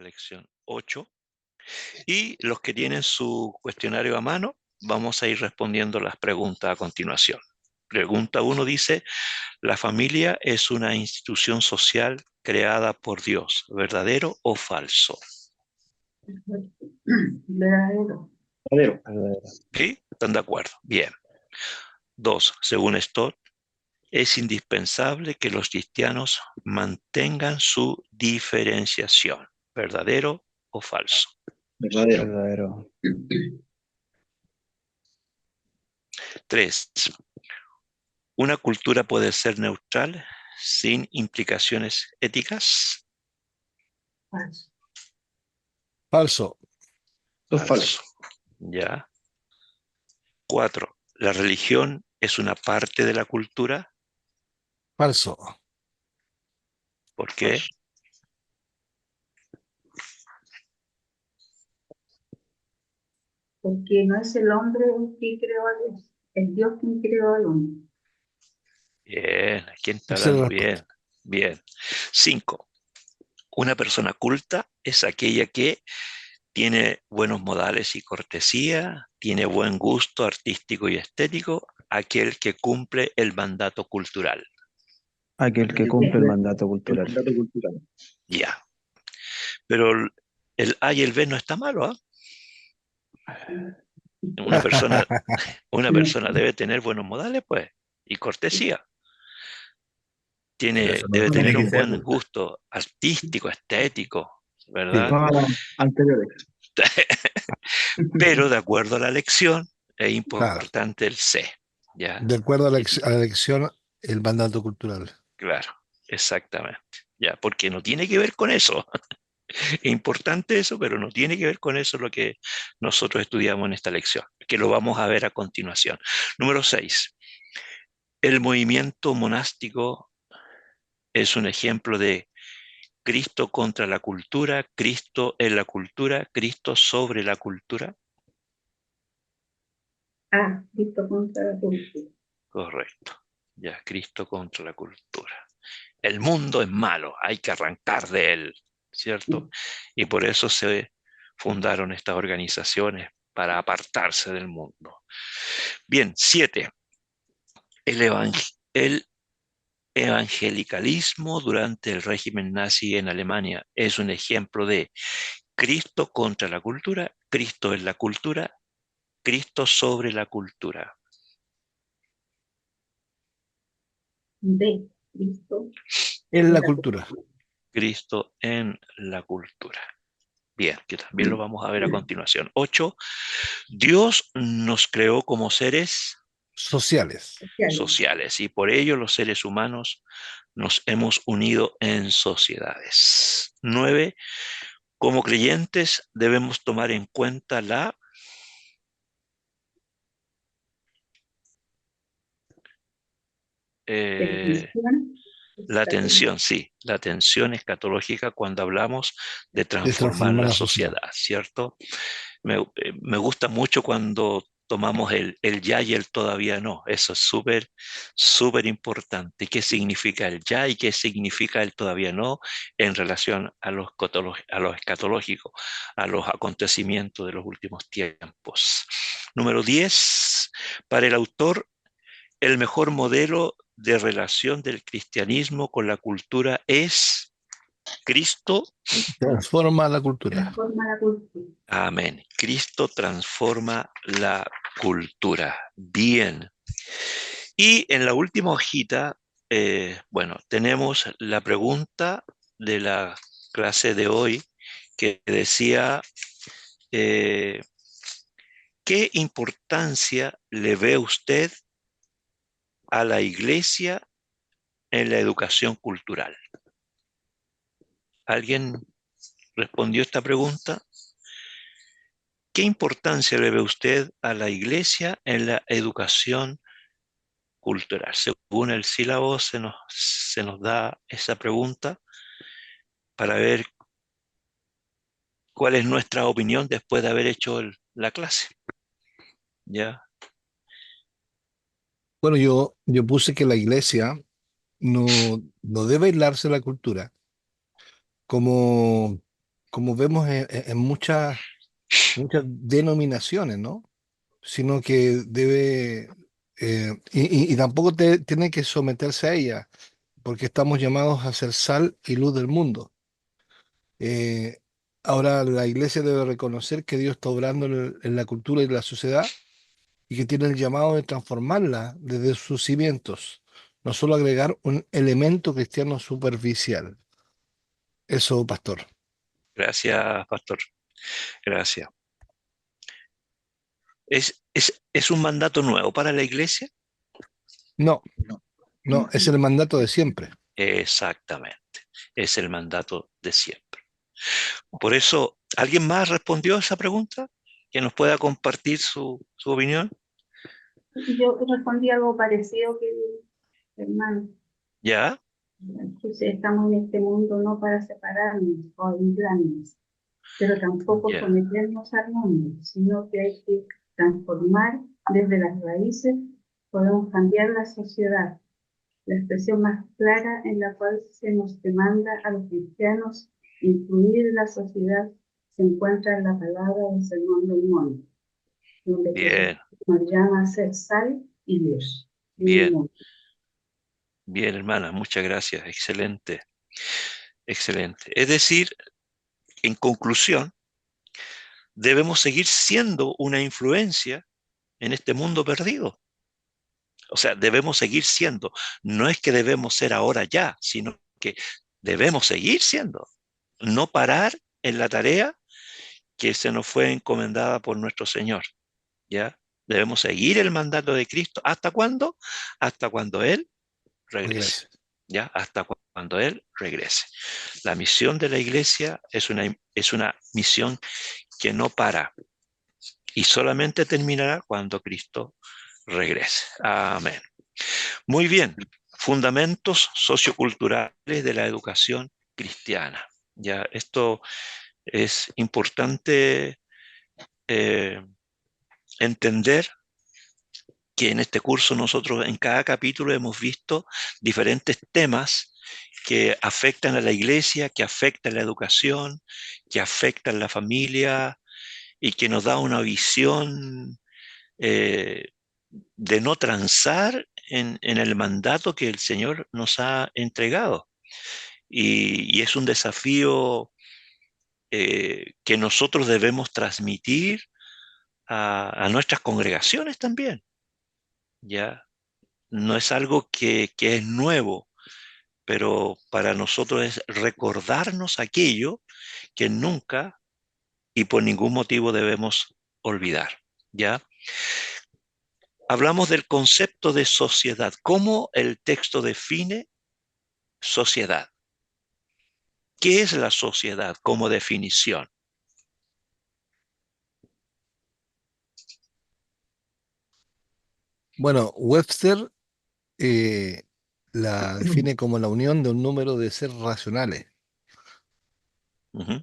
la lección 8. Y los que tienen su cuestionario a mano, vamos a ir respondiendo las preguntas a continuación. Pregunta 1 dice, ¿la familia es una institución social creada por Dios, verdadero o falso? Verdadero. Verdadero. ¿Sí? ¿Están de acuerdo? Bien. 2, según Stott, es indispensable que los cristianos mantengan su diferenciación, verdadero o falso. Verdadero. Verdadero. 3, ¿una cultura puede ser neutral sin implicaciones éticas? Falso. Falso. Eso es falso. Ya. 4, ¿la religión es una parte de la cultura? Falso. ¿Por qué? Porque no es el hombre el que creó a Dios, es Dios quien creó al hombre. Bien, ¿quién está Esa es la hablando? respuesta. Bien, bien. 5, una persona culta es aquella que tiene buenos modales y cortesía, tiene buen gusto artístico y estético, aquel que cumple el mandato cultural. Aquel que cumple el mandato cultural. Ya. Pero el A y el B no está malo, ¿ah? Una persona debe tener buenos modales, pues, y cortesía. Pero eso no Debe tiene tener que un ser. buen gusto artístico, estético, Sí. ¿verdad? Anteriores. Pero de acuerdo a la lección, es Claro. importante el C. ¿Ya? De acuerdo a la elección, el mandato cultural. Claro, exactamente. Ya, porque no tiene que ver con eso. Es importante eso, pero no tiene que ver con eso lo que nosotros estudiamos en esta lección, que lo vamos a ver a continuación. Número 6. El movimiento monástico es un ejemplo de Cristo contra la cultura, Cristo en la cultura, Cristo sobre la cultura. Ah, Cristo contra la cultura. Correcto. Ya, Cristo contra la cultura. El mundo es malo, hay que arrancar de él, ¿cierto? Y por eso se fundaron estas organizaciones para apartarse del mundo. Bien, 7. El evangelicalismo durante el régimen nazi en Alemania es un ejemplo de Cristo contra la cultura, Cristo en la cultura, Cristo sobre la cultura. De Cristo. En la cultura. Cristo en la cultura. Bien, que también lo vamos a ver a continuación. 8. Dios nos creó como seres Sociales. sociales y por ello los seres humanos nos hemos unido en sociedades. 9. Como creyentes debemos tomar en cuenta la tensión, sí, la tensión escatológica cuando hablamos de De transformar transformar la la sociedad. sociedad, ¿cierto? Me gusta mucho cuando tomamos el ya y el todavía no. Eso es súper, súper importante. ¿Qué significa el ya y qué significa el todavía no en relación a los escatológicos, a los acontecimientos de los últimos tiempos? Número 10. Para el autor, el mejor modelo de relación del cristianismo con la cultura es Cristo. Transforma la cultura. Transforma la cultura. Amén. Cristo transforma la cultura. Bien. Y en la última hojita, bueno, tenemos la pregunta de la clase de hoy que decía, ¿qué importancia le ve usted a la iglesia en la educación cultural? ¿Alguien respondió esta pregunta? ¿Qué importancia le ve usted a la iglesia en la educación cultural? Según el sílabo se nos da esa pregunta para ver cuál es nuestra opinión después de haber hecho la clase. ¿Ya? Bueno, yo puse que la iglesia no debe aislarse de la cultura, como como vemos en muchas denominaciones, ¿no? Sino que debe, y tampoco tiene que someterse a ella, porque estamos llamados a ser sal y luz del mundo. Eh, Ahora la iglesia debe reconocer que Dios está obrando en la cultura y la sociedad y que tiene el llamado de transformarla desde sus cimientos, no solo agregar un elemento cristiano superficial. Eso, pastor. Gracias, pastor. Gracias. ¿Es un mandato nuevo para la iglesia? No, no, es el mandato de siempre. Exactamente. Es el mandato de siempre. Por eso, ¿alguien más respondió a esa pregunta? ¿Que nos pueda compartir su opinión? Yo respondí algo parecido que el hermano. ¿Ya? Entonces, estamos en este mundo no para separarnos o aislarnos, pero tampoco Ya. someternos al mundo, sino que hay que transformar desde las raíces, podemos cambiar la sociedad. La expresión más clara en la cual se nos demanda a los cristianos influir en la sociedad se encuentra en la palabra del Sermón del Monte, donde Jesús Bien, nos llama a ser sal y luz en el bien, mundo. bien, hermana. Muchas gracias. Excelente, excelente. Es decir, en conclusión, debemos seguir siendo una influencia en este mundo perdido. O sea, debemos seguir siendo. No es que debemos ser ahora ya, sino que debemos seguir siendo. No parar en la tarea que se nos fue encomendada por nuestro Señor, ¿ya? Debemos seguir el mandato de Cristo. ¿Hasta cuándo? Hasta cuando Él regrese, Gracias. ¿ya? Hasta cuando Él regrese. La misión de la iglesia es una misión que no para y solamente terminará cuando Cristo regrese. Amén. Muy bien. Fundamentos socioculturales de la educación cristiana. Ya, esto es importante eh, entender que en este curso nosotros en cada capítulo hemos visto diferentes temas que afectan a la iglesia, que afectan la educación, que afectan la familia y que nos da una visión eh, de no transar en el mandato que el Señor nos ha entregado. Y es un desafío que nosotros debemos transmitir a nuestras congregaciones también, ¿ya? No es algo que es nuevo, pero para nosotros es recordarnos aquello que nunca y por ningún motivo debemos olvidar, ¿ya? Hablamos del concepto de sociedad. ¿Cómo el texto define sociedad? ¿Qué es la sociedad como definición? Bueno, Webster eh, la define como la unión de un número de seres racionales. Ujú.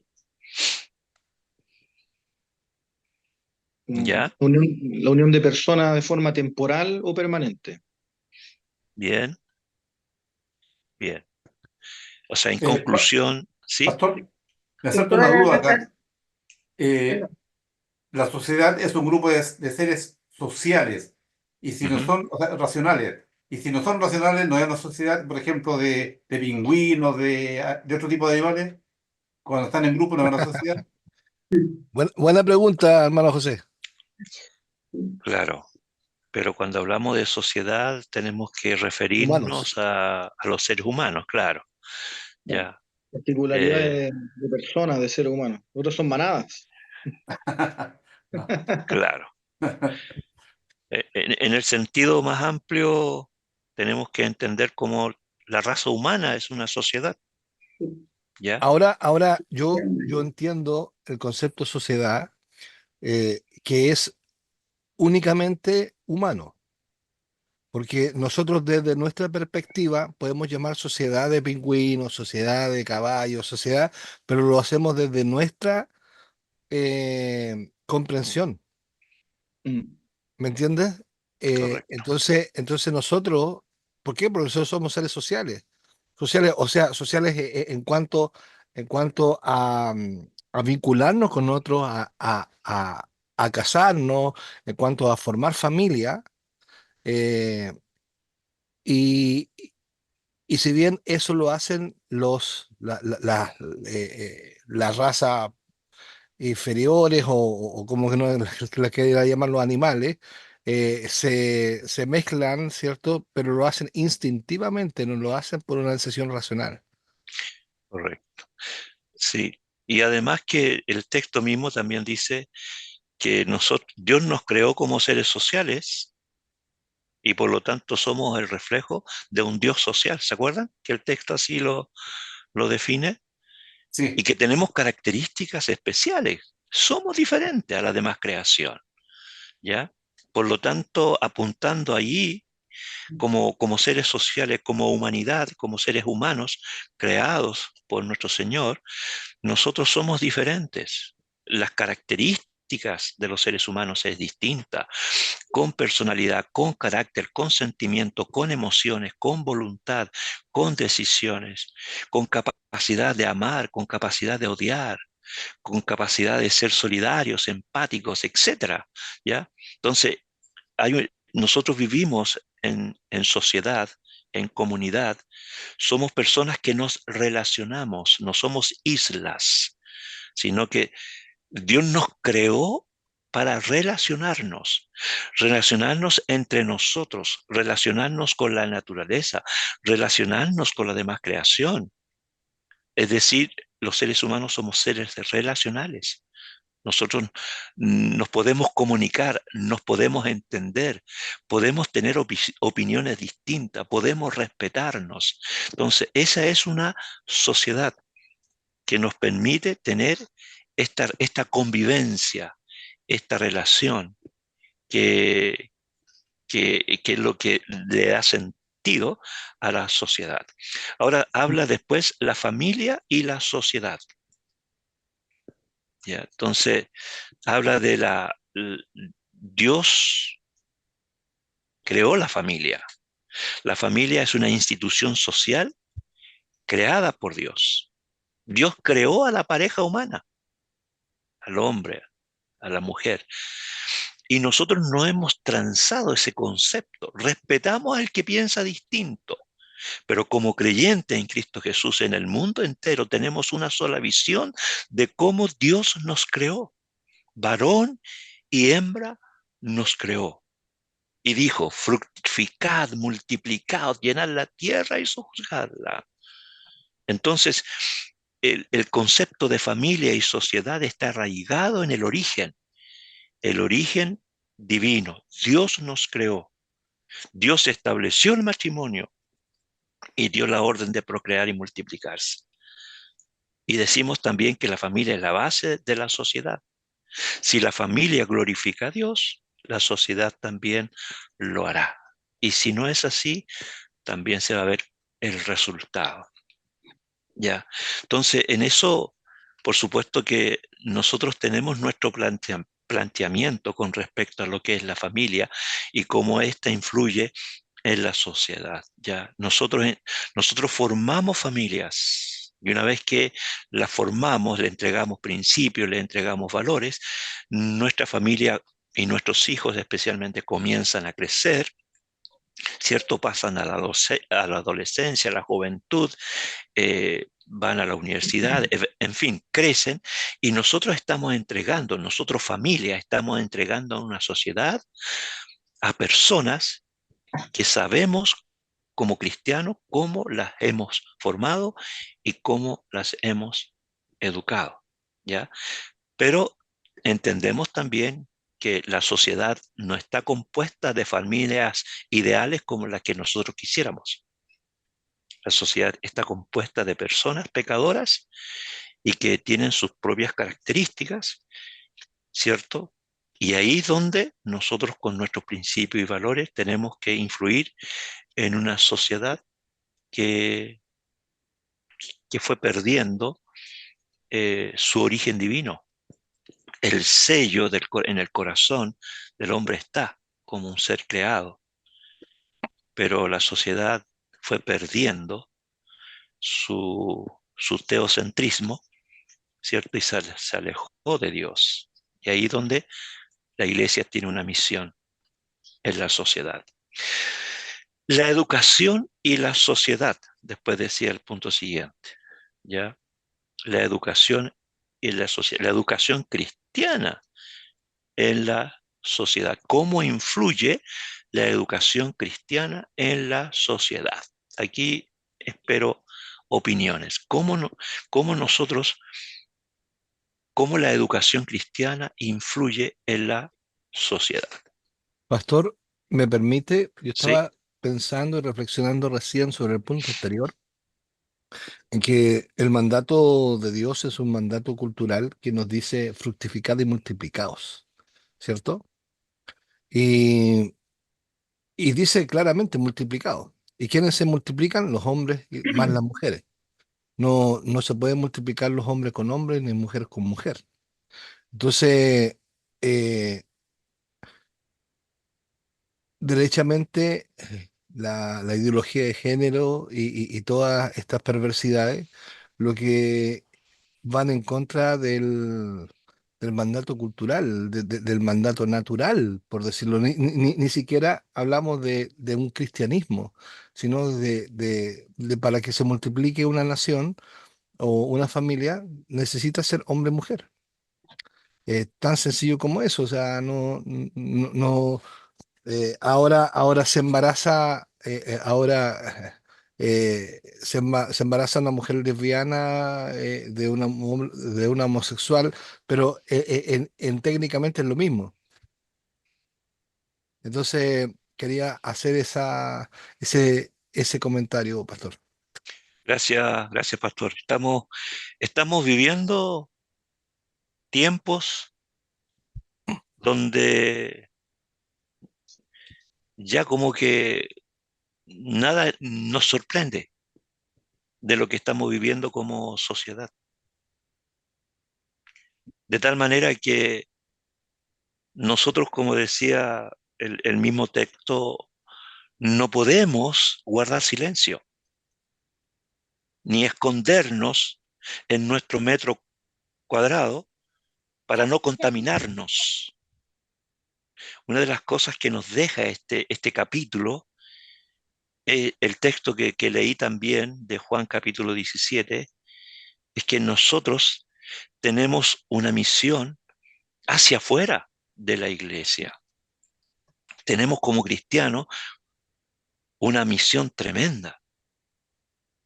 Mm, ¿Ya? la unión de personas de forma temporal o permanente. Bien, bien. O sea, en Eh, pa- conclusión, ¿sí? Pastor, me Que salta una todas las duda razas, acá. Eh, la sociedad es un grupo de seres sociales, y si no Ujú. son, o sea, racionales, y si no son racionales, no es una sociedad, por ejemplo, de pingüinos, de otro tipo de animales, cuando están en grupo no es una sociedad. Buena pregunta, hermano José. Claro. Pero cuando hablamos de sociedad tenemos que referirnos Humanos. a los seres humanos, claro. Bueno, Ya, eh, particularidades de personas, de seres humanos. Otros son manadas. No. claro. En el sentido más amplio, tenemos que entender cómo la raza humana es una sociedad, ¿ya? Ahora yo entiendo el concepto sociedad que es únicamente humano, porque nosotros desde nuestra perspectiva podemos llamar sociedad de pingüinos, sociedad de caballos, sociedad, pero lo hacemos desde nuestra comprensión, Mm. ¿me entiendes? Correcto. Entonces nosotros, ¿por qué? Porque nosotros somos seres sociales, sociales, o sea, sociales en cuanto a vincularnos con otros, a casarnos, en cuanto a formar familia. eh, y, y si bien eso lo hacen la raza inferiores o como que no la quiera llamar los animales, se mezclan, ¿cierto? Pero lo hacen instintivamente, no lo hacen por una decisión racional. Correcto. Sí. Y además que el texto mismo también dice que Dios nos creó como seres sociales y por lo tanto somos el reflejo de un Dios social. ¿Se acuerdan? Que el texto así lo define y Sí, que tenemos características especiales. Somos diferentes a la demás creación, ¿ya? Por lo tanto, apuntando allí como seres sociales, como humanidad, como seres humanos creados por nuestro Señor, nosotros somos diferentes. Las características de los seres humanos es distinta, con personalidad, con carácter, con sentimiento, con emociones, con voluntad, con decisiones, con capacidad de amar, con capacidad de odiar, con capacidad de ser solidarios, empáticos, etcétera, ¿ya? Entonces, nosotros vivimos en sociedad, en comunidad, somos personas que nos relacionamos, no somos islas, sino que Dios nos creó para relacionarnos entre nosotros, relacionarnos con la naturaleza, relacionarnos con la demás creación. Es decir, los seres humanos somos seres relacionales. Nosotros nos podemos comunicar, nos podemos entender, podemos tener opiniones distintas, podemos respetarnos. Entonces, esa es una sociedad que nos permite tener esta convivencia, esta relación, que, que es lo que le da sentido a la sociedad. Ahora habla después la familia y la sociedad. ¿Ya? Entonces, habla de Dios creó la familia. La familia es una institución social creada por Dios. Dios creó a la pareja humana, al hombre, a la mujer. Y nosotros no hemos transado ese concepto. Respetamos al que piensa distinto, pero como creyente en Cristo Jesús en el mundo entero tenemos una sola visión de cómo Dios nos creó. Varón y hembra nos creó. Y dijo, fructificad, multiplicaos, llenad la tierra y sojuzgadla. Entonces, el concepto de familia y sociedad está arraigado en el origen divino. Dios nos creó, Dios estableció el matrimonio y dio la orden de procrear y multiplicarse. Y decimos también que la familia es la base de la sociedad. Si la familia glorifica a Dios, la sociedad también lo hará. Y si no es así, también se va a ver el resultado. ¿Ya? Entonces, en eso, por supuesto que nosotros tenemos nuestro planteamiento con respecto a lo que es la familia y cómo ésta influye en la sociedad. ¿Ya? Nosotros formamos familias y una vez que las formamos, le entregamos principios, le entregamos valores, nuestra familia y nuestros hijos especialmente comienzan a crecer, ¿cierto? Pasan a la adolescencia, a la juventud, van a la universidad, en fin, crecen y nosotros estamos entregando, nosotros familia, estamos entregando a una sociedad, a personas que sabemos como cristianos cómo las hemos formado y cómo las hemos educado, ¿ya? Pero entendemos también que la sociedad no está compuesta de familias ideales como las que nosotros quisiéramos. La sociedad está compuesta de personas pecadoras y que tienen sus propias características, ¿cierto? Y ahí es donde nosotros con nuestros principios y valores tenemos que influir en una sociedad que, que fue perdiendo su origen divino. El sello en el corazón del hombre está como un ser creado, pero la sociedad fue perdiendo su teocentrismo, ¿cierto? Y se alejó de Dios. Y ahí donde la iglesia tiene una misión en la sociedad. La educación y la sociedad, después decía el punto siguiente, ¿ya? La educación y la sociedad, la educación cristiana en la sociedad. ¿Cómo influye la educación cristiana en la sociedad? Aquí espero opiniones. Cómo nosotros, cómo la educación cristiana influye en la sociedad? Pastor, ¿me permite? Yo Sí, estaba pensando y reflexionando recién sobre el punto anterior, en que el mandato de Dios es un mandato cultural que nos dice fructificad y multiplicaos, ¿cierto? Y, y dice claramente multiplicados. ¿Y quiénes se multiplican? Los hombres y más las mujeres. No, no se pueden multiplicar los hombres con hombres ni mujeres con mujer. Entonces, eh, derechamente, la ideología de género y todas estas perversidades, lo que van en contra del mandato cultural, del mandato natural, por decirlo. Ni siquiera hablamos de un cristianismo, sino de para que se multiplique una nación o una familia, necesita ser hombre-mujer. Tan sencillo como eso, o sea, no, ahora se embaraza, se embaraza una mujer lesbiana de una homosexual, pero técnicamente es lo mismo. Entonces, quería hacer ese comentario, pastor. gracias, gracias, pastor. Estamos viviendo tiempos donde ya como que nada nos sorprende de lo que estamos viviendo como sociedad. De tal manera que nosotros, como decía el mismo texto, no podemos guardar silencio, ni escondernos en nuestro metro cuadrado para no contaminarnos. Una de las cosas que nos deja este capítulo, el texto que leí también de Juan capítulo 17, es que nosotros tenemos una misión hacia afuera de la iglesia. Tenemos como cristianos una misión tremenda,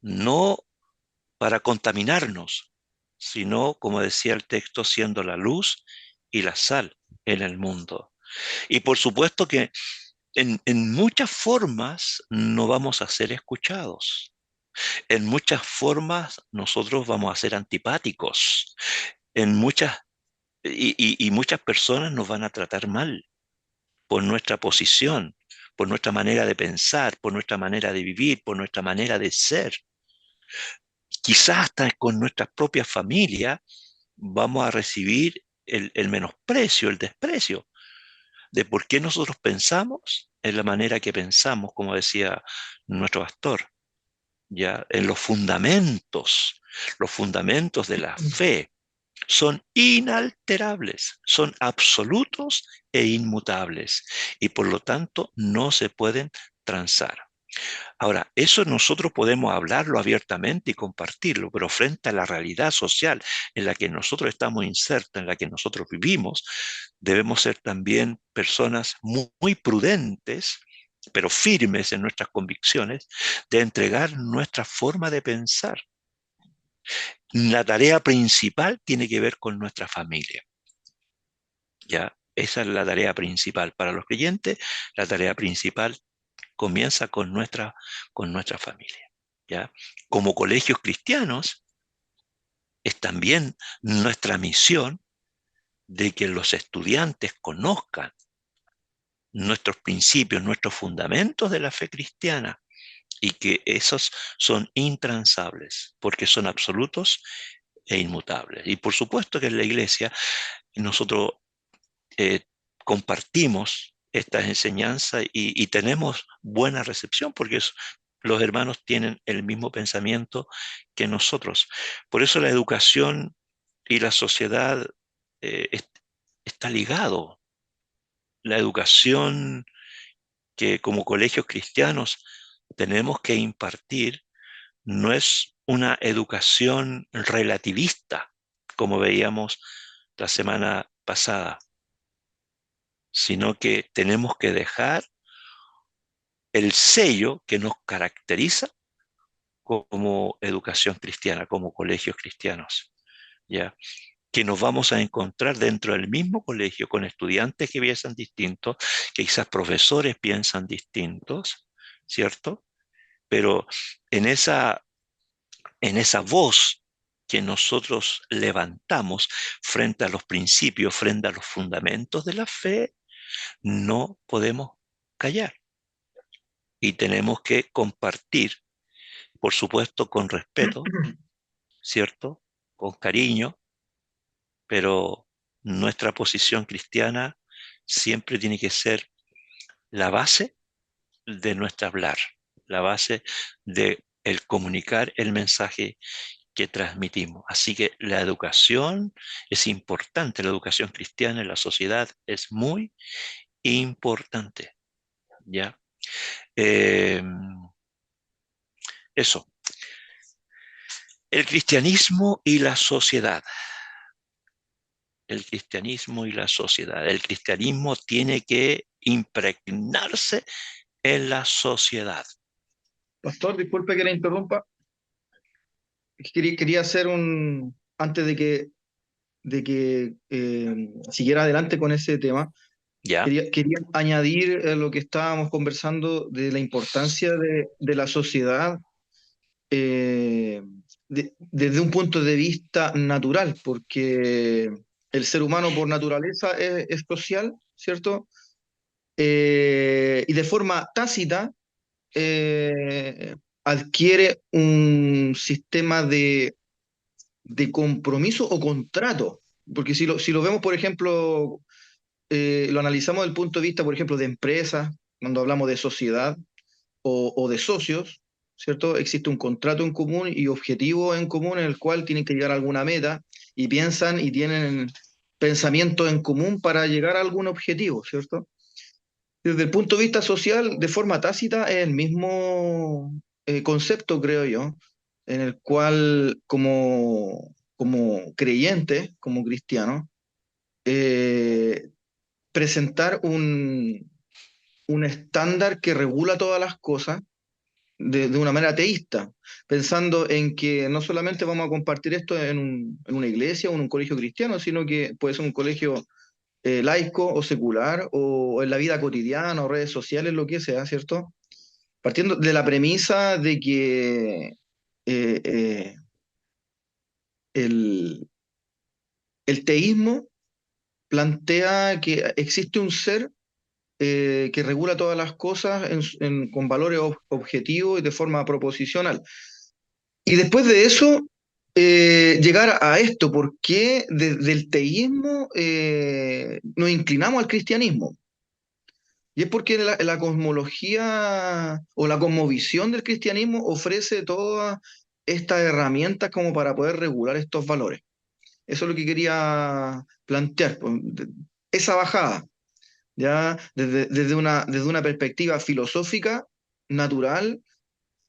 no para contaminarnos, sino, como decía el texto, siendo la luz y la sal en el mundo. Y por supuesto que en muchas formas no vamos a ser escuchados. En muchas formas nosotros vamos a ser antipáticos. En muchas, y muchas personas nos van a tratar mal por nuestra posición, por nuestra manera de pensar, por nuestra manera de vivir, por nuestra manera de ser. Quizás hasta con nuestras propias familias vamos a recibir el menosprecio, el desprecio de por qué nosotros pensamos en la manera que pensamos, como decía nuestro pastor, ya en los fundamentos de la fe son inalterables, son absolutos e inmutables y por lo tanto no se pueden transar. Ahora, eso nosotros podemos hablarlo abiertamente y compartirlo, pero frente a la realidad social en la que nosotros estamos insertos, en la que nosotros vivimos, debemos ser también personas muy prudentes, pero firmes en nuestras convicciones, de entregar nuestra forma de pensar. La tarea principal tiene que ver con nuestra familia. ¿Ya? Esa es la tarea principal. Para los creyentes, la tarea principal comienza con nuestra familia. ¿Ya? Como colegios cristianos, es también nuestra misión de que los estudiantes conozcan nuestros principios, nuestros fundamentos de la fe cristiana y que esos son intransables porque son absolutos e inmutables. Y por supuesto que en la iglesia nosotros eh, compartimos estas enseñanzas y tenemos buena recepción porque los hermanos tienen el mismo pensamiento que nosotros. Por eso la educación y la sociedad está ligado. La educación que como colegios cristianos tenemos que impartir no es una educación relativista, como veíamos la semana pasada, sino que tenemos que dejar el sello que nos caracteriza como educación cristiana, como colegios cristianos, ¿ya? Que nos vamos a encontrar dentro del mismo colegio con estudiantes que piensan distintos, que quizás profesores piensan distintos, ¿cierto? Pero en esa voz que nosotros levantamos frente a los principios, frente a los fundamentos de la fe, no podemos callar y tenemos que compartir, por supuesto, con respeto, ¿cierto? Con cariño, pero nuestra posición cristiana siempre tiene que ser la base de nuestro hablar, la base de el comunicar el mensaje que transmitimos. Así que la educación es importante, la educación cristiana en la sociedad es muy importante, ¿ya? Eh, eso, el cristianismo y la sociedad. El cristianismo y la sociedad. El cristianismo tiene que impregnarse en la sociedad. Pastor, disculpe que le interrumpa. Quería hacer antes de que siguiera adelante con ese tema, ¿Ya? quería añadir lo que estábamos conversando de la importancia de la sociedad eh, desde un punto de vista natural, porque el ser humano por naturaleza es social, ¿cierto? Y de forma tácita eh, adquiere un sistema de compromiso o contrato. Porque si lo vemos, por ejemplo, lo analizamos desde el punto de vista, por ejemplo, de empresas, cuando hablamos de sociedad o de socios, ¿cierto? Existe un contrato en común y objetivo en común en el cual tienen que llegar a alguna meta y piensan y tienen pensamientos en común para llegar a algún objetivo, ¿cierto? Desde el punto de vista social, de forma tácita, es el mismo concepto, creo yo, en el cual como creyente, como cristiano, eh, presentar un estándar que regula todas las cosas de una manera teísta, pensando en que no solamente vamos a compartir esto en una iglesia o en un colegio cristiano, sino que puede ser un colegio laico o secular o en la vida cotidiana o redes sociales, lo que sea, ¿cierto? Partiendo de la premisa de que eh, eh, el, el teísmo plantea que existe un ser que regula todas las cosas con valores objetivos y de forma proposicional. Y después de eso, llegar a esto, ¿por qué desde el teísmo nos inclinamos al cristianismo? Y es porque la cosmología o la cosmovisión del cristianismo ofrece todas estas herramientas como para poder regular estos valores. Eso es lo que quería plantear, pues, esa bajada, ya desde una perspectiva filosófica, natural,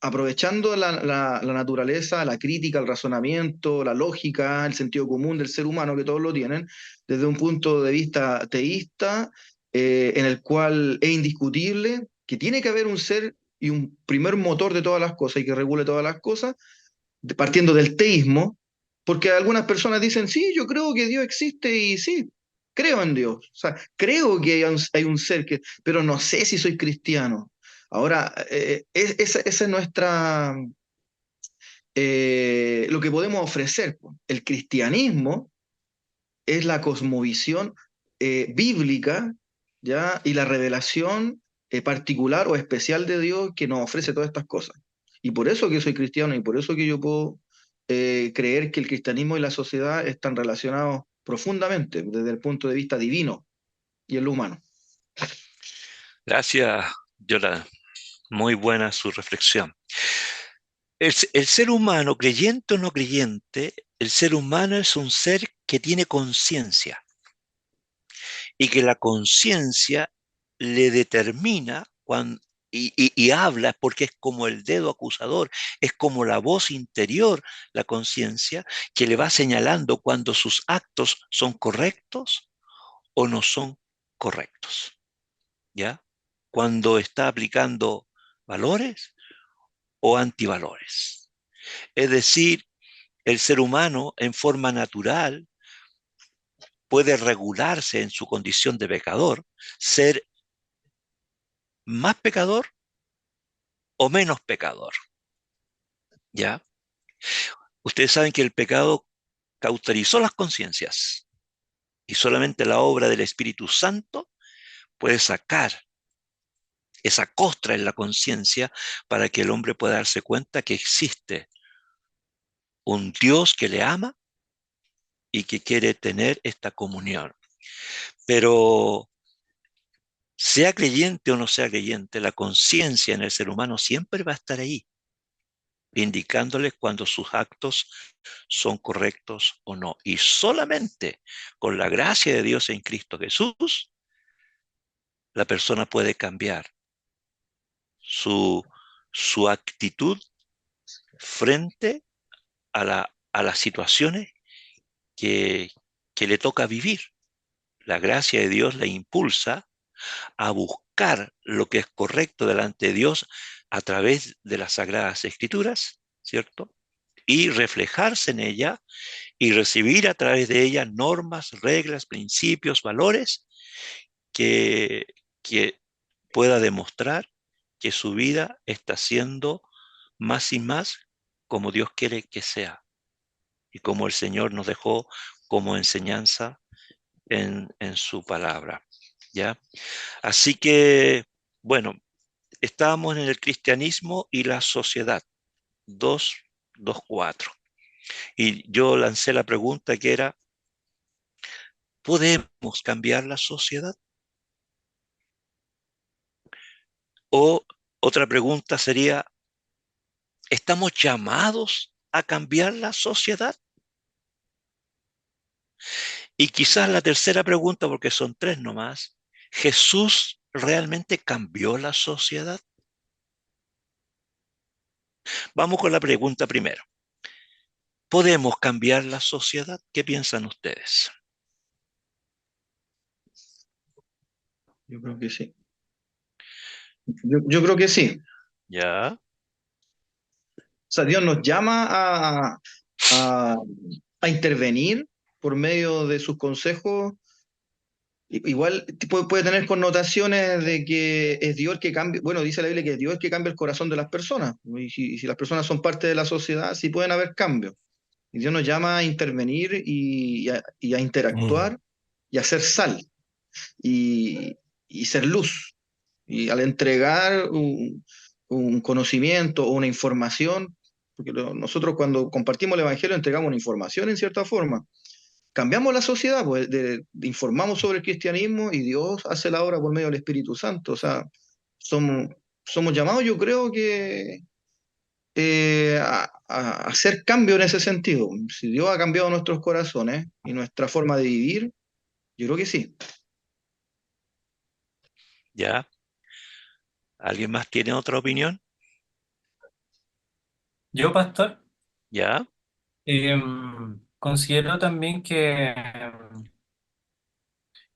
aprovechando la naturaleza, la crítica, el razonamiento, la lógica, el sentido común del ser humano, que todos lo tienen, desde un punto de vista teísta, en el cual es indiscutible que tiene que haber un ser y un primer motor de todas las cosas y que regule todas las cosas, partiendo del teísmo, porque algunas personas dicen, sí, yo creo que Dios existe y sí, creo en Dios. O sea, creo que hay un ser que, pero no sé si soy cristiano. Ahora, esa es lo que podemos ofrecer. El cristianismo es la cosmovisión bíblica, ¿ya? Y la revelación particular o especial de Dios que nos ofrece todas estas cosas. Y por eso que soy cristiano y por eso que yo puedo creer que el cristianismo y la sociedad están relacionados profundamente desde el punto de vista divino y en lo humano. Gracias, Yola. Muy buena su reflexión. El ser humano, creyente o no creyente, el ser humano es un ser que tiene conciencia y que la conciencia le determina cuando, y habla porque es como el dedo acusador, es como la voz interior, la conciencia, que le va señalando cuando sus actos son correctos o no son correctos, ¿ya? Cuando está aplicando valores o antivalores. Es decir, el ser humano en forma natural puede regularse en su condición de pecador, ser más pecador o menos pecador, ¿ya? Ustedes saben que el pecado cauterizó las conciencias y solamente la obra del Espíritu Santo puede sacar esa costra en la conciencia para que el hombre pueda darse cuenta que existe un Dios que le ama y que quiere tener esta comunión. Pero sea creyente o no sea creyente, la conciencia en el ser humano siempre va a estar ahí, indicándole cuando sus actos son correctos o no. Y solamente con la gracia de Dios en Cristo Jesús, la persona puede cambiar su, su actitud frente a las situaciones que, que le toca vivir. La gracia de Dios le impulsa a buscar lo que es correcto delante de Dios a través de las Sagradas Escrituras, ¿cierto? Y reflejarse en ella y recibir a través de ella normas, reglas, principios, valores que, que pueda demostrar que su vida está siendo más y más como Dios quiere que sea y como el Señor nos dejó como enseñanza en su palabra, ¿ya? Así que, bueno, estábamos en el cristianismo y la sociedad, 2.4. Y yo lancé la pregunta que era, ¿podemos cambiar la sociedad? O otra pregunta sería, ¿estamos llamados a cambiar la sociedad? Y quizás la tercera pregunta, porque son tres nomás, ¿Jesús realmente cambió la sociedad? Vamos con la pregunta primero. ¿Podemos cambiar la sociedad? ¿Qué piensan ustedes? Yo creo que sí. Yo creo que sí. ¿Ya? O sea, Dios nos llama a, a intervenir por medio de sus consejos. Igual puede tener connotaciones de que es Dios el que cambia, bueno, dice la Biblia que es Dios el que cambia el corazón de las personas. Y si las personas son parte de la sociedad, sí pueden haber cambios. Y Dios nos llama a intervenir y a Mm. interactuar y a ser sal y ser luz. Y al entregar un conocimiento o una información, porque nosotros cuando compartimos el Evangelio entregamos una información en cierta forma, cambiamos la sociedad, pues informamos sobre el cristianismo y Dios hace la obra por medio del Espíritu Santo. O sea, somos, somos llamados, yo creo que a hacer cambio en ese sentido. Si Dios ha cambiado nuestros corazones y nuestra forma de vivir, yo creo que sí. ¿Ya? ¿Alguien más tiene otra opinión? Yo, pastor, ¿Ya? considero también que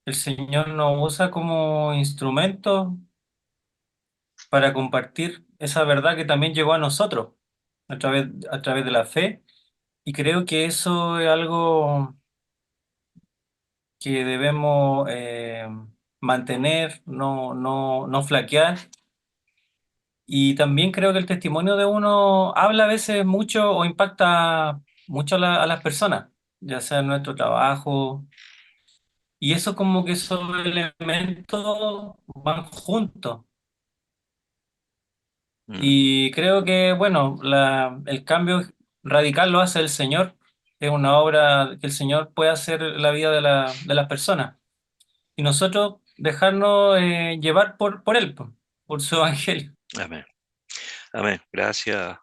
el Señor nos usa como instrumento para compartir esa verdad que también llegó a nosotros a través de la fe. Y creo que eso es algo que debemos mantener, no flaquear. Y también creo que el testimonio de uno habla a veces mucho o impacta mucho a las personas, ya sea en nuestro trabajo. Y eso como que esos elementos van juntos. Mm, Y creo que, bueno, el cambio radical lo hace el Señor. Es una obra que el Señor puede hacer en la vida de las personas. Y nosotros dejarnos llevar por Él, por su evangelio. amén. Amén. Gracias,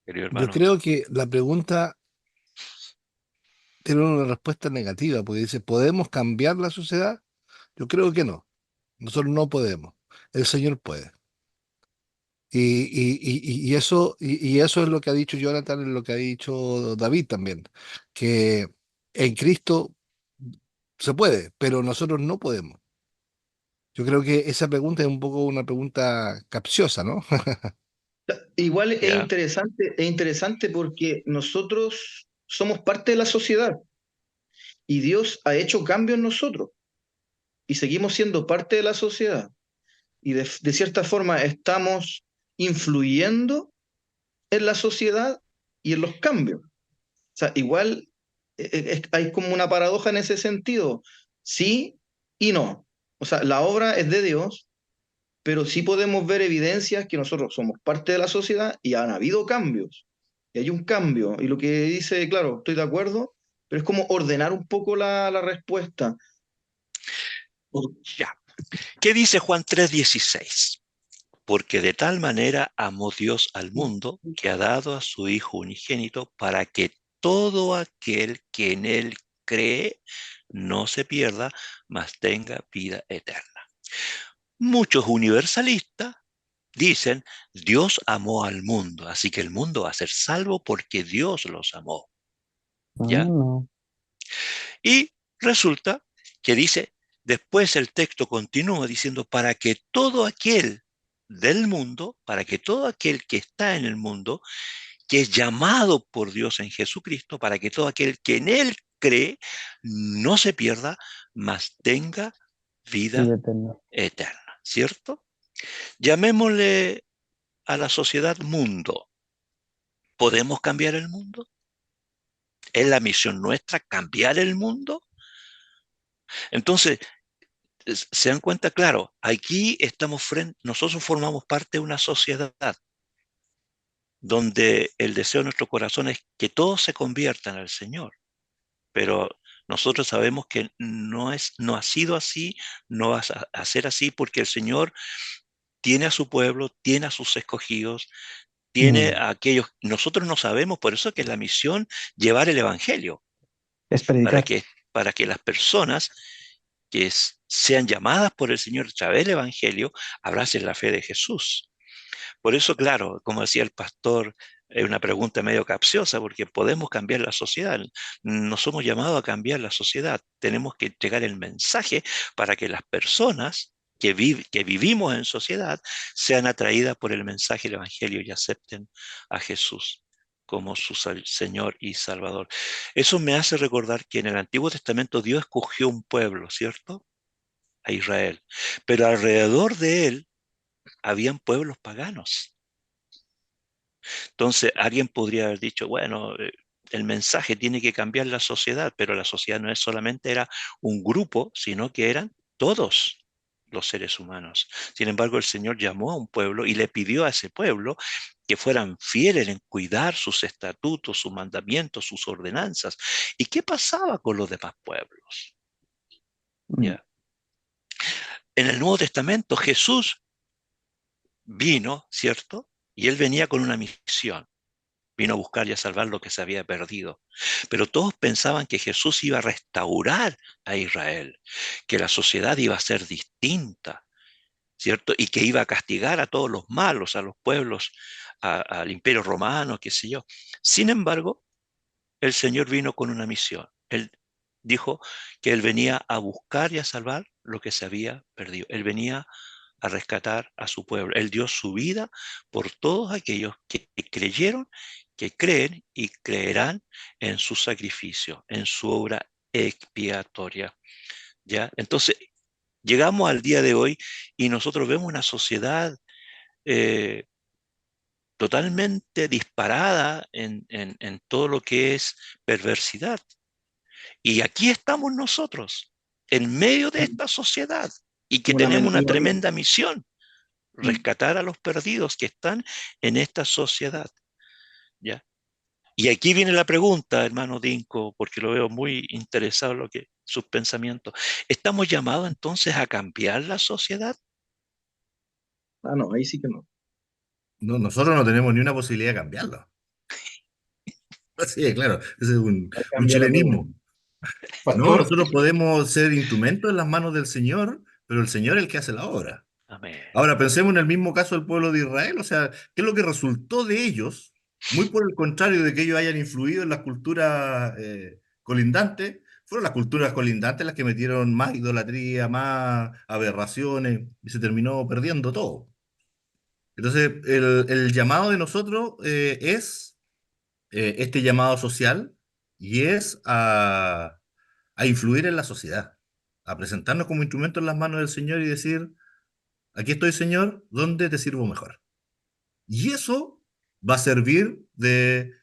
querido Yo hermano. creo que la pregunta tienen una respuesta negativa, porque dice, ¿podemos cambiar la sociedad? Yo creo que no. Nosotros no podemos. El Señor puede. Y eso es lo que ha dicho Jonathan, es lo que ha dicho David también, que en Cristo se puede, pero nosotros no podemos. Yo creo que esa pregunta es un poco una pregunta capciosa, ¿no? Igual ¿ya? es interesante porque nosotros somos parte de la sociedad y Dios ha hecho cambios en nosotros y seguimos siendo parte de la sociedad y de cierta forma estamos influyendo en la sociedad y en los cambios. O sea, igual hay como una paradoja en ese sentido, sí y no. O sea, la obra es de Dios, pero sí podemos ver evidencias que nosotros somos parte de la sociedad y han habido cambios. Y hay un cambio. Y lo que dice, claro, estoy de acuerdo, pero es como ordenar un poco la respuesta. Ya. ¿Qué dice Juan 3:16? Porque de tal manera amó Dios al mundo que ha dado a su Hijo unigénito para que todo aquel que en él cree no se pierda, mas tenga vida eterna. Muchos universalistas dicen, Dios amó al mundo, así que el mundo va a ser salvo porque Dios los amó, ¿ya? Mm. Y resulta que dice, después el texto continúa diciendo, para que todo aquel del mundo, para que todo aquel que está en el mundo, que es llamado por Dios en Jesucristo, para que todo aquel que en Él cree, no se pierda, mas tenga vida Vida eterna. eterna, ¿cierto? Llamémosle a la sociedad mundo. ¿Podemos cambiar el mundo? ¿Es la misión nuestra cambiar el mundo? Entonces, se dan cuenta, claro, aquí estamos frente, nosotros formamos parte de una sociedad donde el deseo de nuestro corazón es que todos se conviertan al Señor, pero nosotros sabemos que no ha sido así, no va a ser así porque el Señor tiene a su pueblo, tiene a sus escogidos, tiene Mm. a aquellos, nosotros no sabemos, por eso que es la misión llevar el Evangelio, Es para predicar. que, para que las personas que sean llamadas por el Señor a través del Evangelio abracen la fe de Jesús. Por eso, claro, como decía el pastor, es una pregunta medio capciosa porque podemos cambiar la sociedad. No somos llamados a cambiar la sociedad. Tenemos que entregar el mensaje para que las personas que vivimos en sociedad sean atraídas por el mensaje del Evangelio y acepten a Jesús como su Señor y Salvador. Eso me hace recordar que en el Antiguo Testamento Dios escogió un pueblo, ¿cierto? A Israel. Pero alrededor de él habían pueblos paganos. Entonces, alguien podría haber dicho, bueno, el mensaje tiene que cambiar la sociedad, pero la sociedad no es solamente era un grupo, sino que eran todos los seres humanos. Sin embargo, el Señor llamó a un pueblo y le pidió a ese pueblo que fueran fieles en cuidar sus estatutos, sus mandamientos, sus ordenanzas. ¿Y qué pasaba con los demás pueblos? Mm. ¿Ya? En el Nuevo Testamento Jesús vino, ¿cierto? Y él venía con una misión. Vino a buscar y a salvar lo que se había perdido. Pero todos pensaban que Jesús iba a restaurar a Israel, que la sociedad iba a ser distinta, ¿cierto? Y que iba a castigar a todos los malos, a los pueblos, al imperio romano, qué sé yo. Sin embargo, el Señor vino con una misión. Él dijo que Él venía a buscar y a salvar lo que se había perdido. Él venía a rescatar a su pueblo. Él dio su vida por todos aquellos que creyeron, que creen y creerán en su sacrificio, en su obra expiatoria. ¿Ya? Entonces, llegamos al día de hoy y nosotros vemos una sociedad eh, totalmente disparada en todo lo que es perversidad. Y aquí estamos nosotros, en medio de esta sociedad, y que Como una tenemos una minoría. tremenda misión, Mm. rescatar a los perdidos que están en esta sociedad, ¿ya? Y aquí viene la pregunta, hermano Dinko, porque lo veo muy interesado en lo que sus pensamientos. ¿Estamos llamados entonces a cambiar la sociedad? Ah, no, ahí sí que no. No, nosotros no tenemos ni una posibilidad de cambiarlo. Sí, claro, ese es un Cambia la pregunta. chilenismo. No, Pastor, nosotros podemos ser instrumentos en las manos del Señor, pero el Señor es el que hace la obra. Amén. Ahora, pensemos en el mismo caso del pueblo de Israel, o sea, ¿qué es lo que resultó de ellos? Muy por el contrario de que ellos hayan influido en las culturas colindantes, fueron las culturas colindantes las que metieron más idolatría, más aberraciones, y se terminó perdiendo todo. Entonces, el llamado de nosotros es este llamado social y es a influir en la sociedad, a presentarnos como instrumentos en las manos del Señor y decir, aquí estoy, Señor, ¿dónde te sirvo mejor? Y eso va a servir de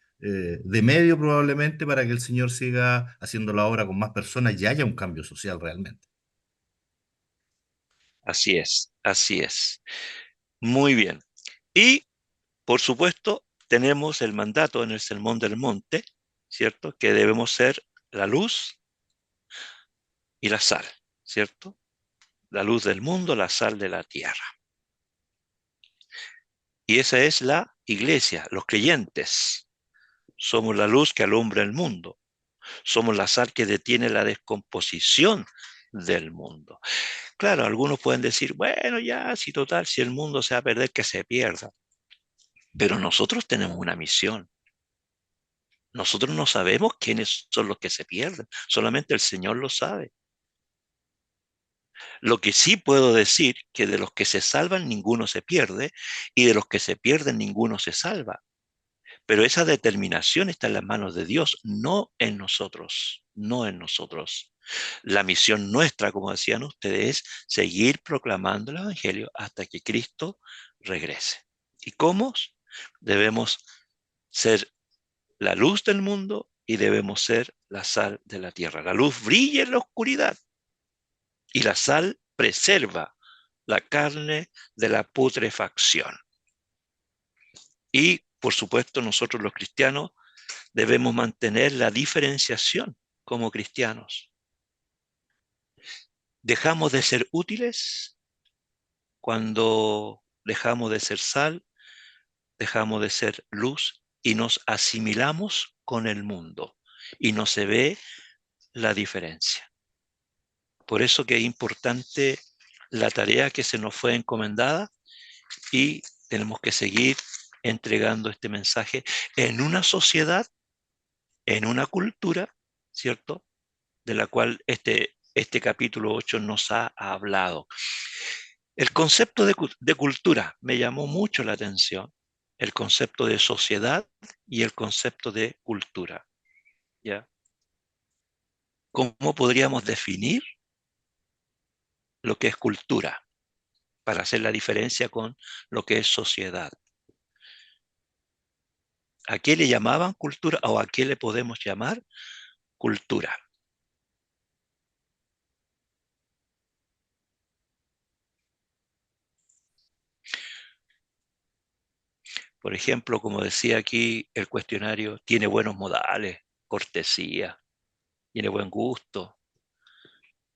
medio probablemente para que el Señor siga haciendo la obra con más personas y haya un cambio social realmente. Así es, así es. Muy bien. Y, por supuesto, tenemos el mandato en el Sermón del Monte, ¿cierto? Que debemos ser la luz y la sal, ¿cierto? La luz del mundo, la sal de la tierra. Y esa es la iglesia, los creyentes. Somos la luz que alumbra el mundo. Somos la sal que detiene la descomposición del mundo. Claro, algunos pueden decir, bueno, ya, si total, si el mundo se va a perder, que se pierda. Pero nosotros tenemos una misión. Nosotros no sabemos quiénes son los que se pierden, solamente el Señor lo sabe. Lo que sí puedo decir que de los que se salvan ninguno se pierde y de los que se pierden ninguno se salva. Pero esa determinación está en las manos de Dios, no en nosotros, no en nosotros. La misión nuestra, como decían ustedes, es seguir proclamando el Evangelio hasta que Cristo regrese. ¿Y cómo? Debemos ser la luz del mundo y debemos ser la sal de la tierra. La luz brilla en la oscuridad y la sal preserva la carne de la putrefacción. Y, por supuesto, nosotros los cristianos debemos mantener la diferenciación como cristianos. Dejamos de ser útiles cuando dejamos de ser sal, dejamos de ser luz y nos asimilamos con el mundo y no se ve la diferencia. Por eso que es importante la tarea que se nos fue encomendada y tenemos que seguir entregando este mensaje en una sociedad, en una cultura, ¿cierto? De la cual este capítulo 8 nos ha hablado. El concepto de cultura me llamó mucho la atención, el concepto de sociedad y el concepto de cultura, ¿ya? ¿Cómo podríamos definir lo que es cultura para hacer la diferencia con lo que es sociedad? ¿A qué le llamaban cultura o a qué le podemos llamar cultura? Por ejemplo, como decía aquí el cuestionario, tiene buenos modales, cortesía, tiene buen gusto,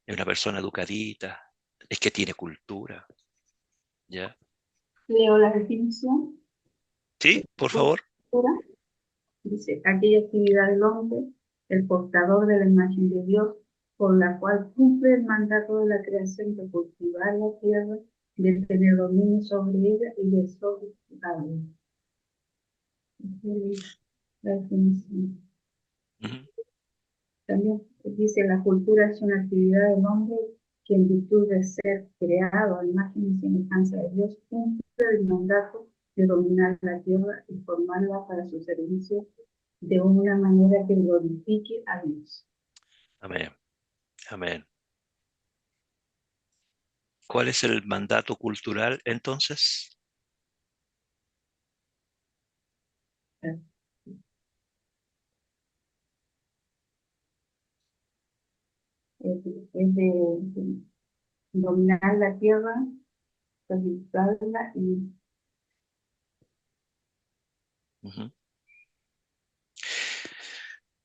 es una persona educadita, es que tiene cultura, ¿ya? Leo la definición. Sí, por favor. Cultura, dice, aquella actividad del hombre, el portador de la imagen de Dios, por la cual cumple el mandato de la creación de cultivar la tierra, de tener dominio sobre ella y de sobrellevarla. La definición. Uh-huh. También dice, la cultura es una actividad del hombre que en virtud de ser creado a imagen y semejanza de Dios, cumple el mandato de dominar la tierra y formarla para su servicio de una manera que glorifique a Dios. Amén. Amén. ¿Cuál es el mandato cultural entonces? Es de dominar la tierra, glorificarla y Uh-huh.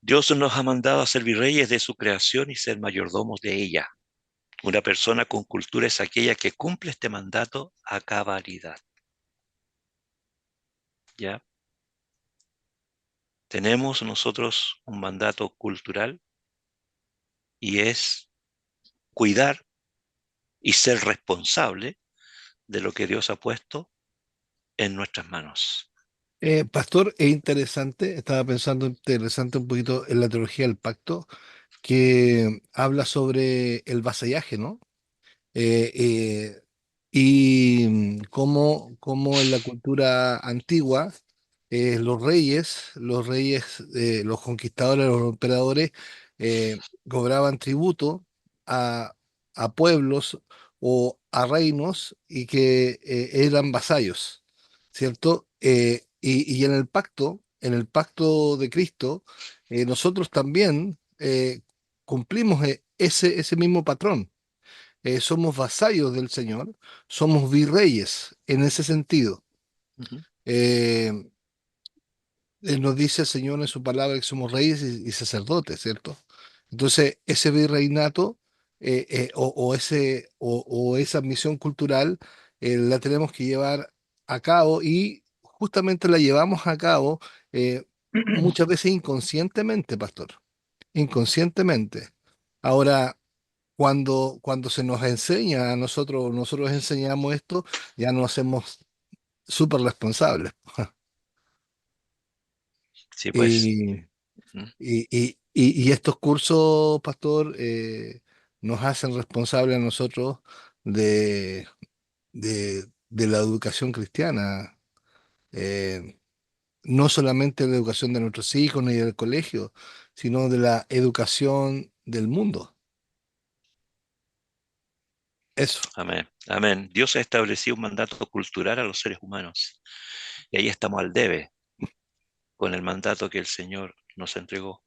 Dios nos ha mandado a ser virreyes de su creación y ser mayordomos de ella. Una persona con cultura es aquella que cumple este mandato a cabalidad. ¿Ya? Tenemos nosotros un mandato cultural y es cuidar y ser responsable de lo que Dios ha puesto en nuestras manos. Pastor, es interesante, estaba pensando interesante un poquito en la teología del pacto, que habla sobre el vasallaje, ¿no? Eh, eh, y cómo en la cultura antigua los conquistadores, los emperadores cobraban tributo a, a pueblos o a reinos y que eran vasallos, ¿cierto? Y en el pacto de Cristo, nosotros también cumplimos ese mismo patrón. Somos vasallos del Señor, somos virreyes en ese sentido. Ujú. Eh, Él nos dice el Señor en su palabra que somos reyes y sacerdotes, ¿cierto? Entonces, ese virreinato o esa misión cultural la tenemos que llevar a cabo y justamente la llevamos a cabo muchas veces inconscientemente, pastor, inconscientemente. Ahora, cuando se nos enseña a nosotros, nosotros enseñamos esto, ya nos hacemos súper responsables. Sí, pues. Y, ¿Mm? y estos cursos, pastor, nos hacen responsables a nosotros de, de la educación cristiana. No solamente de la educación de nuestros hijos ni del colegio, sino de la educación del mundo. Eso. Amén. Amén. Dios ha establecido un mandato cultural a los seres humanos. Y ahí estamos al debe con el mandato que el Señor nos entregó.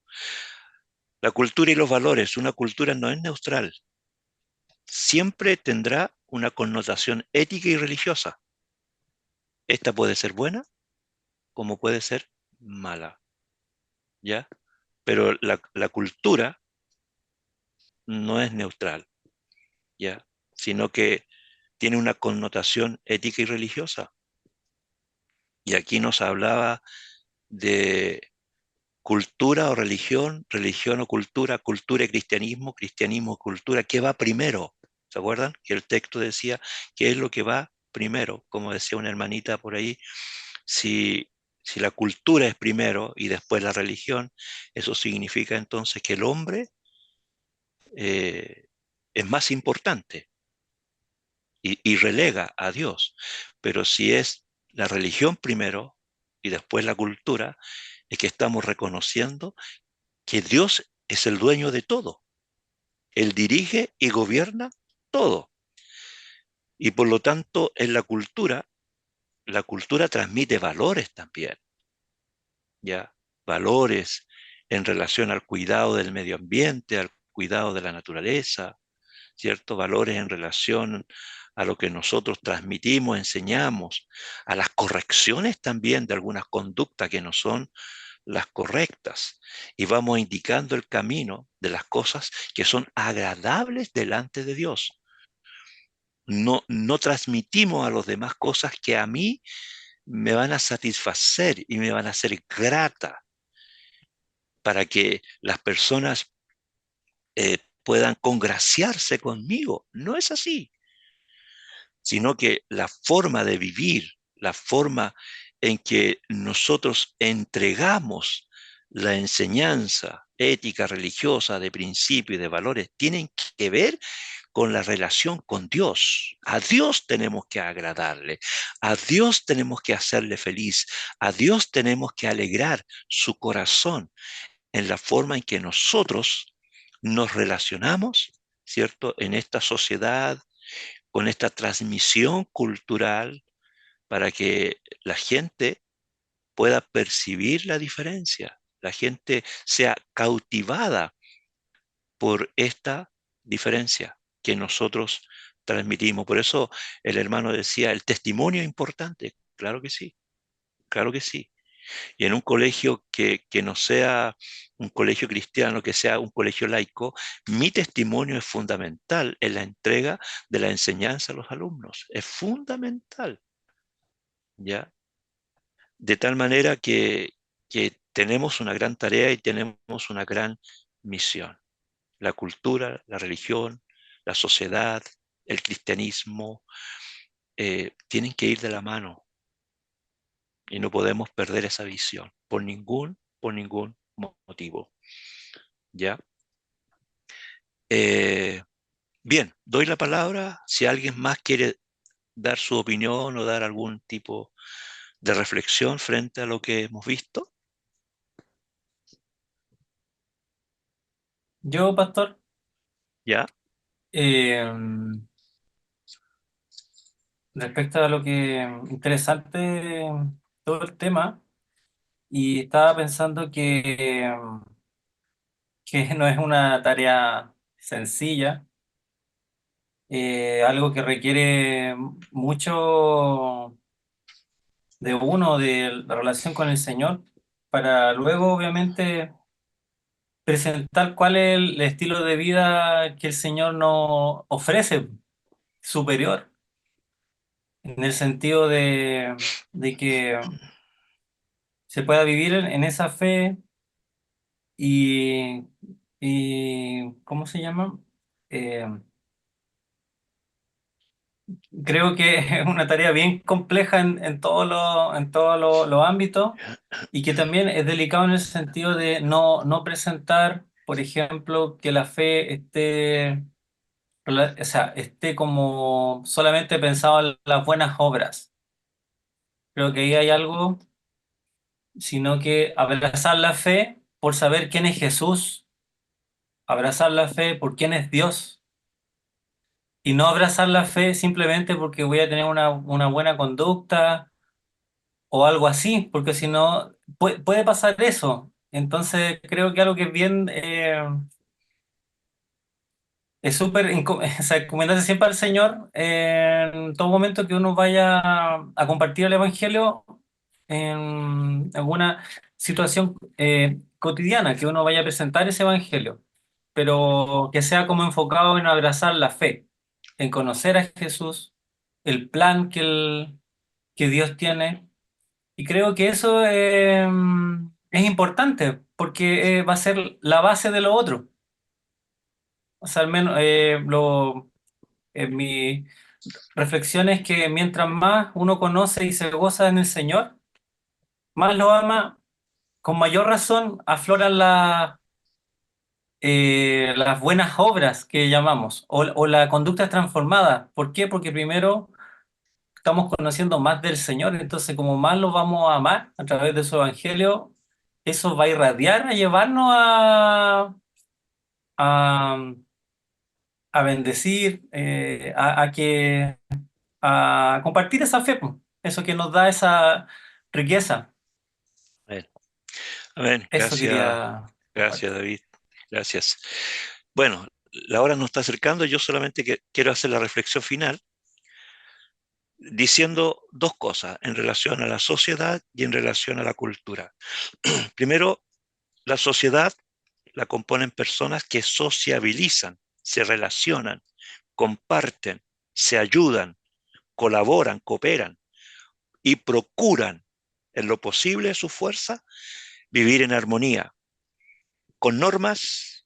La cultura y los valores. Una cultura no es neutral. Siempre tendrá una connotación ética y religiosa. Esta puede ser buena como puede ser mala, ¿ya? Pero la cultura no es neutral, ¿ya? Sino que tiene una connotación ética y religiosa. Y aquí nos hablaba de cultura o religión, religión o cultura, cultura y cristianismo, cristianismo o cultura. ¿Qué va primero? ¿Se acuerdan? Que el texto decía qué es lo que va primero, como decía una hermanita por ahí, si, si la cultura es primero y después la religión, eso significa entonces que el hombre eh, es más importante y relega a Dios. Pero si es la religión primero y después la cultura, es que estamos reconociendo que Dios es el dueño de todo. Él dirige y gobierna todo. Y por lo tanto, en la cultura transmite valores también, ¿ya? Valores en relación al cuidado del medio ambiente, al cuidado de la naturaleza, ¿cierto? Valores en relación a lo que nosotros transmitimos, enseñamos, a las correcciones también de algunas conductas que no son las correctas. Y vamos indicando el camino de las cosas que son agradables delante de Dios. No transmitimos a los demás cosas que a mí me van a satisfacer y me van a ser grata para que las personas puedan congraciarse conmigo. No es así, sino que la forma de vivir, la forma en que nosotros entregamos la enseñanza ética, religiosa, de principios y de valores, tienen que ver con la relación con Dios. A Dios tenemos que agradarle, a Dios tenemos que hacerle feliz, a Dios tenemos que alegrar su corazón en la forma en que nosotros nos relacionamos, ¿cierto? En esta sociedad, con esta transmisión cultural, para que la gente pueda percibir la diferencia, la gente sea cautivada por esta diferencia que nosotros transmitimos. Por eso el hermano decía, el testimonio es importante. Claro que sí, claro que sí. Y en un colegio que no sea un colegio cristiano, que sea un colegio laico, mi testimonio es fundamental en la entrega de la enseñanza a los alumnos. Es fundamental, ¿ya? De tal manera que tenemos una gran tarea y tenemos una gran misión. La cultura, la religión, la sociedad, el cristianismo, tienen que ir de la mano y no podemos perder esa visión por ningún motivo. ¿Ya? Bien, doy la palabra si alguien más quiere dar su opinión o dar algún tipo de reflexión frente a lo que hemos visto. Yo, pastor, ¿Ya? eh, respecto a lo que interesante todo el tema, y estaba pensando que no es una tarea sencilla, algo que requiere mucho de uno, de la relación con el Señor, para luego, obviamente, presentar cuál es el estilo de vida que el Señor nos ofrece, superior, en el sentido de que se pueda vivir en esa fe y, ¿cómo se llama? Eh, Creo que es una tarea bien compleja en todos los ámbitos, y que también es delicado en el sentido de no presentar, por ejemplo, que la fe o sea, esté como solamente pensado en las buenas obras. Creo que ahí hay algo, sino que abrazar la fe por saber quién es Jesús, abrazar la fe por quién es Dios, y no abrazar la fe simplemente porque voy a tener una buena conducta o algo así, porque si no, puede pasar eso. Entonces creo que algo que es bien, es súper, o sea, encomendarse siempre al Señor en todo momento que uno vaya a compartir el Evangelio en alguna situación cotidiana, que uno vaya a presentar ese Evangelio, pero que sea como enfocado en abrazar la fe, en conocer a Jesús, el plan que Dios tiene. Y creo que eso es importante porque va a ser la base de lo otro. O sea, al menos mi reflexión es que mientras más uno conoce y se goza en el Señor, más lo ama, con mayor razón afloran las buenas obras que llamamos, o la conducta transformada. ¿Por qué? Porque primero estamos conociendo más del Señor, entonces como más lo vamos a amar a través de su evangelio, eso va a irradiar, a llevarnos a, a bendecir, a compartir esa fe, po, eso que nos da esa riqueza. Amén. Amén. Eso Gracias, quería gracias, compartir. David. Gracias. Bueno, la hora nos está acercando. Yo solamente quiero hacer la reflexión final diciendo dos cosas en relación a la sociedad y en relación a la cultura. Primero, la sociedad la componen personas que sociabilizan, se relacionan, comparten, se ayudan, colaboran, cooperan y procuran en lo posible de su fuerza vivir en armonía con normas,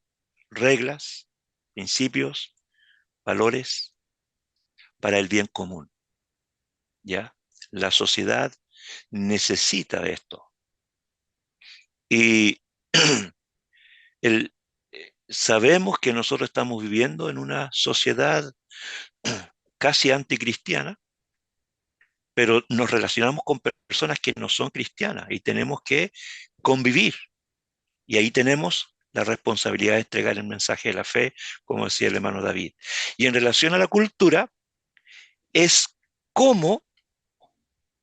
reglas, principios, valores para el bien común. ¿Ya? La sociedad necesita de esto. Y el, sabemos que nosotros estamos viviendo en una sociedad casi anticristiana, pero nos relacionamos con personas que no son cristianas y tenemos que convivir. Y ahí tenemos la responsabilidad de entregar el mensaje de la fe, como decía el hermano David. Y en relación a la cultura, es cómo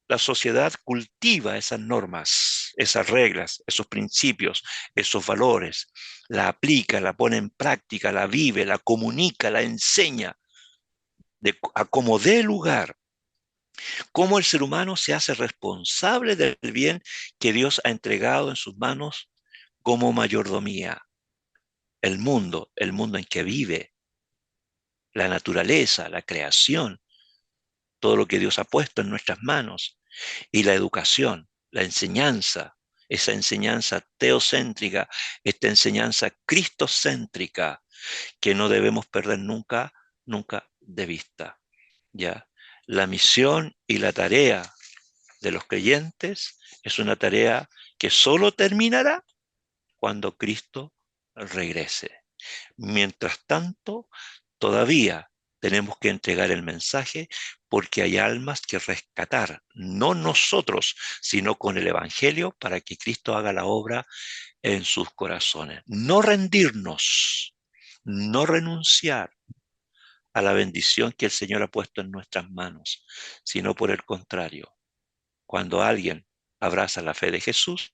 la sociedad cultiva esas normas, esas reglas, esos principios, esos valores, la aplica, la pone en práctica, la vive, la comunica, la enseña, a como dé lugar, cómo el ser humano se hace responsable del bien que Dios ha entregado en sus manos como mayordomía. El mundo en que vive, la naturaleza, la creación, todo lo que Dios ha puesto en nuestras manos, y la educación, la enseñanza, esa enseñanza teocéntrica, esta enseñanza cristocéntrica que no debemos perder nunca, nunca de vista. ¿Ya? La misión y la tarea de los creyentes es una tarea que solo terminará cuando Cristo regrese. Mientras tanto, todavía tenemos que entregar el mensaje porque hay almas que rescatar, no nosotros, sino con el Evangelio para que Cristo haga la obra en sus corazones. No rendirnos, no renunciar a la bendición que el Señor ha puesto en nuestras manos, sino por el contrario, cuando alguien abraza la fe de Jesús,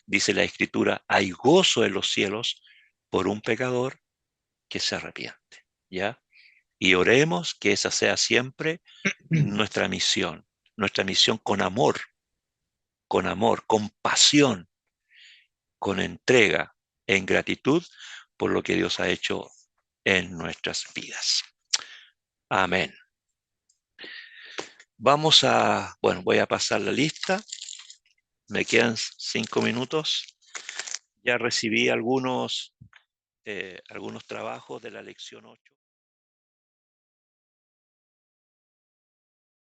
dice la Escritura, hay gozo en los cielos por un pecador que se arrepiente, ¿ya? Y oremos que esa sea siempre nuestra misión con amor, con pasión, con entrega, en gratitud por lo que Dios ha hecho en nuestras vidas. Amén. Voy a pasar la lista. Me quedan 5 minutos. Ya recibí algunos trabajos de la lección 8.